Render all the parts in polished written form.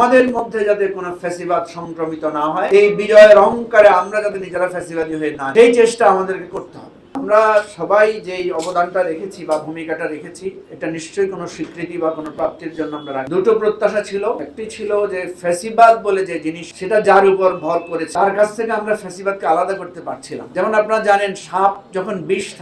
আমাদের মধ্যে যাতে কোনো ফ্যাসিবাদ সংক্রমিত না হয়, এই বিজয়ের অহংকারে আমরা যাতে নিজেরা ফ্যাসিবাদী হয়ে না, সেই চেষ্টা আমাদেরকে করতে হবে। আমরা সবাই যেই অবদানটা রেখেছি বা ভূমিকাটা রেখেছি, এটা নিশ্চয়ই কোনো স্বীকৃতি বা কোনো প্রাপ্তির জন্য আমরা রাখি। দুটো প্রত্যাশা ছিল। একটি ছিল যে ফ্যাসিবাদ বলে যে জিনিস, সেটা যার উপর ভর করেছে তার কাছ থেকে আমরা ফ্যাসিবাদকে আলাদা করতে পারছিলাম। যেমন আপনারা জানেন, সাপ যখন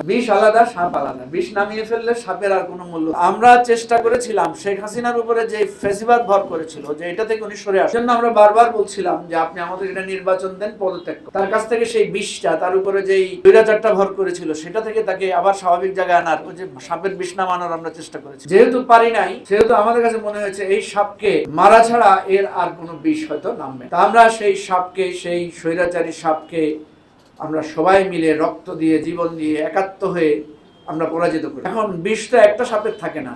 বিষ আলাদা, সাপ আলাদা। বিষ নামিয়ে ফেললে সাপের আর কোনো মূল্য। আমরা চেষ্টা করেছিলাম শেখ হাসিনার উপরে যে ফ্যাসিবাদ ভর করেছিল, যে এটা থেকে উনি সরে আসার জন্য আমরা বারবার বলছিলাম যে আপনি আমাদের এটা নির্বাচন দেন, পদত্যাগ করুন। তার কাছ থেকে সেই বিষটা, তার উপরে যেই স্বৈরাচারটা ভর করেছিল, সেটা থেকে তাকে আবার স্বাভাবিক জায়গায় আনার, ওই যে সাপের বিষ নামানোর আমরা চেষ্টা করেছি। যেহেতু পারি নাই, সেহেতু আমাদের কাছে মনে হয়েছে এই সাপকে মারা ছাড়া এর আর কোনো বিষ হয়তো নামবে। তা আমরা সেই সাপকে, সেই স্বৈরাচারী সাপকে আমরা সবাই মিলে রক্ত দিয়ে, জীবন দিয়ে, একাত্ম হয়ে আমরা পরাজিত করি। এখন বিষ তো একটা সাপের থাকে না,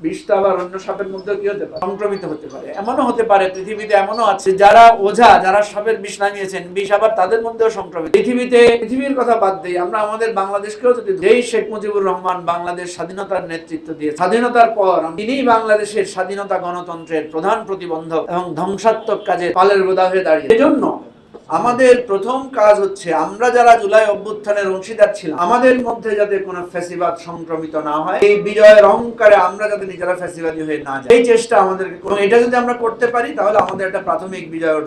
বিষ তো আবার অন্য সাপের মধ্যে কি হতে পারে, সংক্রমিত হতে পারে। এমনও হতে পারে, পৃথিবীতে এমনও আছে যারা ওঝা, যারা সাপের বিষ নামিয়েছেন, বিষ আবার তাদের মধ্যেও সংক্রমিত। পৃথিবীর কথা বাদ দিই, আমরা আমাদের বাংলাদেশকেও যদি, যেই শেখ মুজিবুর রহমান বাংলাদেশ স্বাধীনতার নেতৃত্ব দিয়ে, স্বাধীনতার পর তিনিই বাংলাদেশের স্বাধীনতা গণতন্ত্রের প্রধান প্রতিবন্ধক এবং ধ্বংসাত্মক কাজে পালের বোদা হয়ে দাঁড়িয়ে। এজন্য আমাদের প্রথম কাজ হচ্ছে, আমরা যারা জুলাই অভ্যুত্থানের অংশীদার ছিলাম, আমাদের মধ্যে যাতে কোনো ফ্যাসিবাদ সংক্রমিত না হয়, এই বিজয়ের অহংকারে আমরা যাতে নিজেরা ফ্যাসিবাদী হয়ে না যাই, এই চেষ্টা আমাদেরকে। এটা যদি আমরা করতে পারি, তাহলে আমাদের একটা প্রাথমিক বিজয়